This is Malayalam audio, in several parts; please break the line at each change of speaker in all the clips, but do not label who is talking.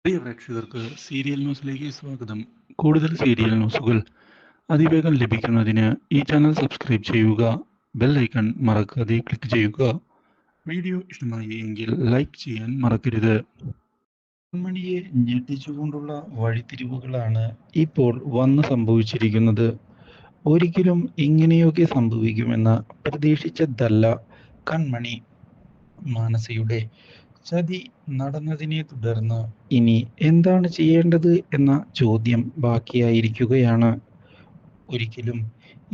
പ്രിയ പ്രേക്ഷകർക്ക് സീരിയൽ ന്യൂസിലേക്ക് സ്വാഗതം. കൂടുതൽ സീരിയൽ ന്യൂസുകൾ അതിവേഗം ലഭിക്കുന്നതിന് ഈ ചാനൽ സബ്സ്ക്രൈബ് ചെയ്യുക. ബെൽ ഐക്കൺ മറക്കാതെ ക്ലിക്ക് ചെയ്യുക. വീഡിയോ ഇഷ്ടമായി എങ്കിൽ ലൈക്ക് ചെയ്യാൻ മറക്കരുത്. കൺമണിയെ ഞെട്ടിച്ചുകൊണ്ടുള്ള വഴിത്തിരിവുകളാണ് ഇപ്പോൾ വന്ന് സംഭവിച്ചിരിക്കുന്നത്. ഒരിക്കലും ഇങ്ങനെയൊക്കെ സംഭവിക്കുമെന്ന് പ്രതീക്ഷിച്ചതല്ല കൺമണി. മാനസയുടെ ചതി നടന്നതിനെ തുടർന്ന് ഇനി എന്താണ് ചെയ്യേണ്ടത് എന്ന ചോദ്യം ബാക്കിയായിരിക്കുകയാണ്. ഒരിക്കലും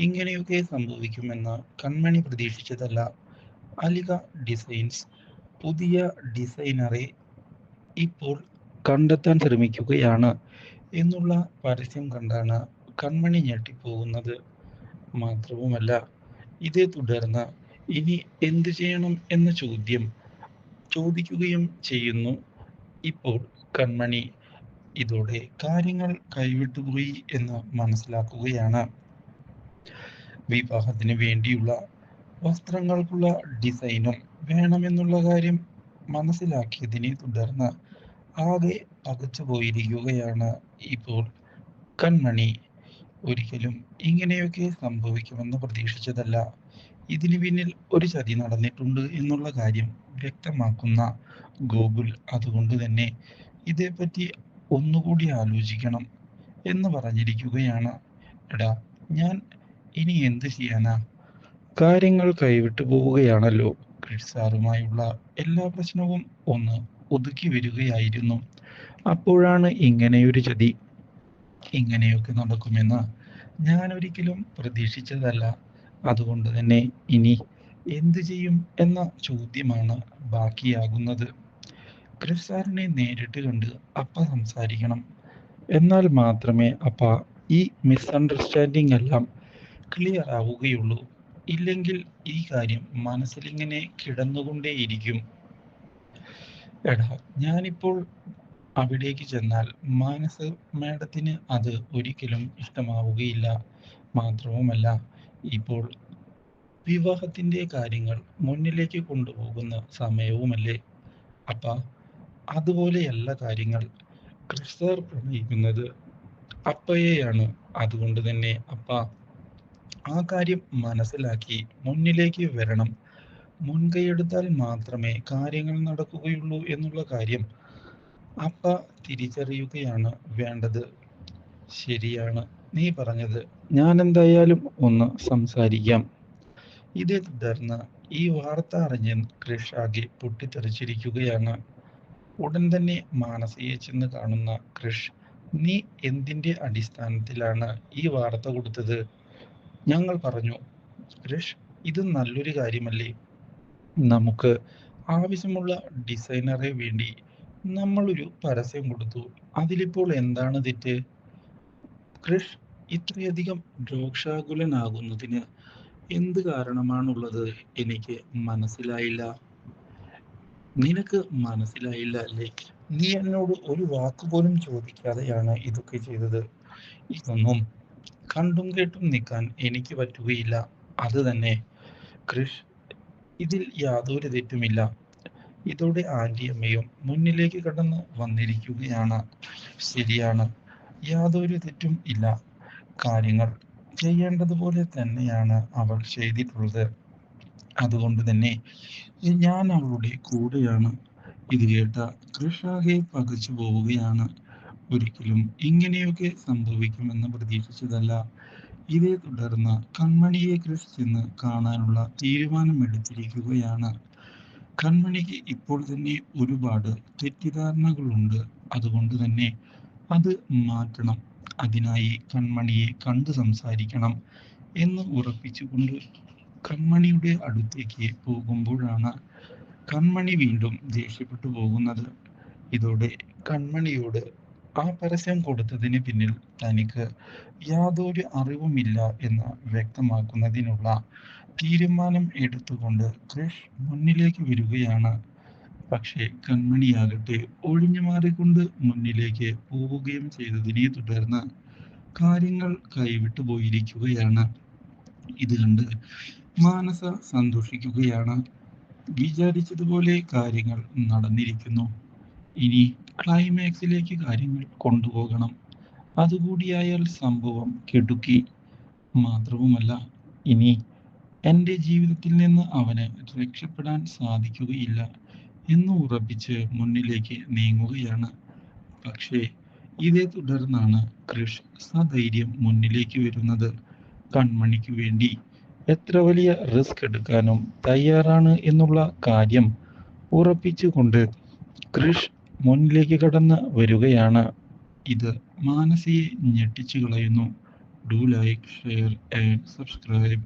ഇങ്ങനെയൊക്കെ സംഭവിക്കുമെന്ന് കൺമണി പ്രതീക്ഷിച്ചതല്ല. അലിക ഡിസൈൻസ് പുതിയ ഡിസൈനറെ ഇപ്പോൾ കണ്ടെത്താൻ ശ്രമിക്കുകയാണ് എന്നുള്ള പരസ്യം കണ്ടാണ് കൺമണി ഞെട്ടിപ്പോകുന്നത്. മാത്രവുമല്ല, ഇതേ തുടർന്ന് ഇനി എന്തു ചെയ്യണം എന്ന ചോദ്യം ചോദിക്കുകയും ചെയ്യുന്നു ഇപ്പോൾ കൺമണി. ഇതോടെ കാര്യങ്ങൾ കൈവിട്ടുപോയി എന്ന് മനസ്സിലാക്കുകയാണ്. വിവാഹത്തിന് വേണ്ടിയുള്ള വസ്ത്രങ്ങൾക്കുള്ള ഡിസൈനും വേണമെന്നുള്ള കാര്യം മനസ്സിലാക്കിയതിനെ തുടർന്ന് ആകെ പകച്ചു പോയിരിക്കുകയാണ് ഇപ്പോൾ കൺമണി. ഒരിക്കലും ഇങ്ങനെയൊക്കെ സംഭവിക്കുമെന്ന് പ്രതീക്ഷിച്ചതല്ല. ഇതിന് പിന്നിൽ ഒരു ചതി നടന്നിട്ടുണ്ട് എന്നുള്ള കാര്യം വ്യക്തമാക്കുന്ന ഗൂഗിൾ അതുകൊണ്ട് തന്നെ ഇതേപ്പറ്റി ഒന്നുകൂടി ആലോചിക്കണം എന്ന് പറഞ്ഞിരിക്കുകയാണ്. എടാ, ഞാൻ ഇനി എന്ത് ചെയ്യാനാ? കാര്യങ്ങൾ കൈവിട്ടു പോവുകയാണല്ലോ. ക്രിഷ് സാറുമായുള്ള എല്ലാ പ്രശ്നവും ഒന്ന് ഒതുക്കി വരികയായിരുന്നു. അപ്പോഴാണ് ഇങ്ങനെയൊരു ചതി. ഇങ്ങനെയൊക്കെ നടക്കുമെന്ന് ഞാൻ ഒരിക്കലും പ്രതീക്ഷിച്ചതല്ല. അതുകൊണ്ട് തന്നെ ഇനി എന്തു ചെയ്യും എന്ന ചോദ്യമാണ് ബാക്കിയാകുന്നത്. ക്രിഷ് സാറിനെ നേരിട്ട് കണ്ട് അപ്പ സംസാരിക്കണം. എന്നാൽ മാത്രമേ അപ്പ ഈ മിസ്അണ്ടർസ്റ്റാൻഡിംഗ് എല്ലാം ക്ലിയർ ആവുകയുള്ളൂ. ഇല്ലെങ്കിൽ ഈ കാര്യം മനസ്സിലിങ്ങനെ കിടന്നുകൊണ്ടേയിരിക്കും. എടാ, ഞാനിപ്പോൾ അവിടേക്ക് ചെന്നാൽ മാനസ് മാഡത്തിന് അത് ഒരിക്കലും ഇഷ്ടമാവുകയില്ല. മാത്രവുമല്ല, ഇപ്പോൾ വിവാഹത്തിന്റെ കാര്യങ്ങൾ മുന്നിലേക്ക് കൊണ്ടുപോകുന്ന സമയവുമല്ലേ. അപ്പ അതുപോലെയല്ല കാര്യങ്ങൾ. ക്രിഷ് സാർ പ്രണയിക്കുന്നത് അപ്പയെയാണ്. അതുകൊണ്ട് തന്നെ അപ്പ ആ കാര്യം മനസ്സിലാക്കി മുന്നിലേക്ക് വരണം. മുൻകൈയെടുത്താൽ മാത്രമേ കാര്യങ്ങൾ നടക്കുകയുള്ളൂ എന്നുള്ള കാര്യം അപ്പ തിരിച്ചറിയുകയാണ് വേണ്ടത്. ശരിയാണ് നീ പറഞ്ഞത്. ഞാൻ എന്തായാലും ഒന്ന് സംസാരിക്കാം. ഇതേ തുടർന്ന് ഈ വാർത്ത അറിഞ്ഞ് ക്രിഷ് ആകെ പൊട്ടിത്തെറിച്ചിരിക്കുകയാണ്. ഉടൻ തന്നെ മാനസിയെ ചെന്ന് കാണുന്ന ക്രിഷ്, നീ എന്തിന്റെ അടിസ്ഥാനത്തിലാണ് ഈ വാർത്ത കൊടുത്തത്? ഞങ്ങൾ പറഞ്ഞു. ക്രിഷ്, ഇത് നല്ലൊരു കാര്യമല്ലേ? നമുക്ക് ആവശ്യമുള്ള ഡിസൈനറെ വേണ്ടി നമ്മളൊരു പരസ്യം കൊടുത്തു. അതിലിപ്പോൾ എന്താണ് തെറ്റ്? ക്രിഷ് ഇത്രയധികം രോക്ഷാകുലനാകുന്നതിന് എന്ത് കാരണമാണുള്ളത്? എനിക്ക് മനസ്സിലായില്ല. നിനക്ക് മനസ്സിലായില്ല അല്ലേ? നീ എന്നോട് ഒരു വാക്ക് പോലും ചോദിക്കാതെയാണ് ഇതൊക്കെ ചെയ്തത്. ഇതൊന്നും കണ്ടും കേട്ടും നിൽക്കാൻ എനിക്ക് പറ്റുകയില്ല. അത് തന്നെ ക്രിഷ്, ഇതിൽ യാതൊരു തെറ്റുമില്ല. ഇതോടെ ആന്റിയമ്മയും മുന്നിലേക്ക് കടന്ന് വന്നിരിക്കുകയാണ്. ശരിയാണ്, യാതൊരു തെറ്റും ഇല്ല. കാര്യങ്ങൾ ചെയ്യേണ്ടതുപോലെ തന്നെയാണ് അവൾ ചെയ്തിട്ടുള്ളത്. അതുകൊണ്ട് തന്നെ ഞാൻ അവളുടെ കൂടെയാണ്. ഇത് കേട്ട ക്രിഷ് ആകെ പകച്ചു പോവുകയാണ്. ഒരിക്കലും ഇങ്ങനെയൊക്കെ സംഭവിക്കുമെന്ന് പ്രതീക്ഷിച്ചതല്ല. ഇതേ തുടർന്ന് കൺമണിയെ ക്രിഷ് ചെന്ന് കാണാനുള്ള തീരുമാനമെടുത്തിരിക്കുകയാണ്. കൺമണിക്ക് ഇപ്പോൾ തന്നെ ഒരുപാട് തെറ്റിദ്ധാരണകളുണ്ട്. അതുകൊണ്ട് തന്നെ അത് മാറ്റണം. അതിനായി കൺമണിയെ കണ്ടു സംസാരിക്കണം എന്ന് ഉറപ്പിച്ചുകൊണ്ട് കൺമണിയുടെ അടുത്തേക്ക് പോകുമ്പോഴാണ് കൺമണി വീണ്ടും ദേഷ്യപ്പെട്ടു പോകുന്നത്. ഇതോടെ കൺമണിയോട് ആ പരസ്യം കൊടുത്തതിന് പിന്നിൽ തനിക്ക് യാതൊരു അറിവുമില്ല എന്ന് വ്യക്തമാക്കുന്നതിനുള്ള തീരുമാനം എടുത്തുകൊണ്ട് ക്രിഷ് മുന്നിലേക്ക് വരികയാണ്. പക്ഷേ കൺമണിയാകട്ടെ ഒഴിഞ്ഞു മാറിക്കൊണ്ട് മുന്നിലേക്ക് പോവുകയും ചെയ്തതിനെ തുടർന്ന് കാര്യങ്ങൾ കൈവിട്ടു പോയിരിക്കുകയാണ്. ഇത് കണ്ട് മാനസ സന്തോഷിക്കുകയാണ്. വിചാരിച്ചതുപോലെ കാര്യങ്ങൾ നടന്നിരിക്കുന്നു. ഇനി ക്ലൈമാക്സിലേക്ക് കാര്യങ്ങൾ കൊണ്ടുപോകണം. അതുകൂടിയായാൽ സംഭവം കിടുക്കി. മാത്രവുമല്ല, ഇനി എൻ്റെ ജീവിതത്തിൽ നിന്ന് അവന് രക്ഷപ്പെടാൻ സാധിക്കുകയില്ല എന്ന് ഉറപ്പിച്ച് മുന്നിലേക്ക് നീങ്ങുകയാണ്. പക്ഷേ ഇതേ തുടർന്നാണ് കൃഷ് സധൈര്യം മുന്നിലേക്ക് വരുന്നത്. കൺമണിക്ക് വേണ്ടി എത്ര വലിയ റിസ്ക് എടുക്കാനും തയ്യാറാണ് എന്നുള്ള കാര്യം ഉറപ്പിച്ചുകൊണ്ട് കൃഷ് മുന്നിലേക്ക് കടന്ന് വരികയാണ്. ഇത് മാനസിയെ ഞെട്ടിച്ചു കളയുന്നു. Do like, share and subscribe.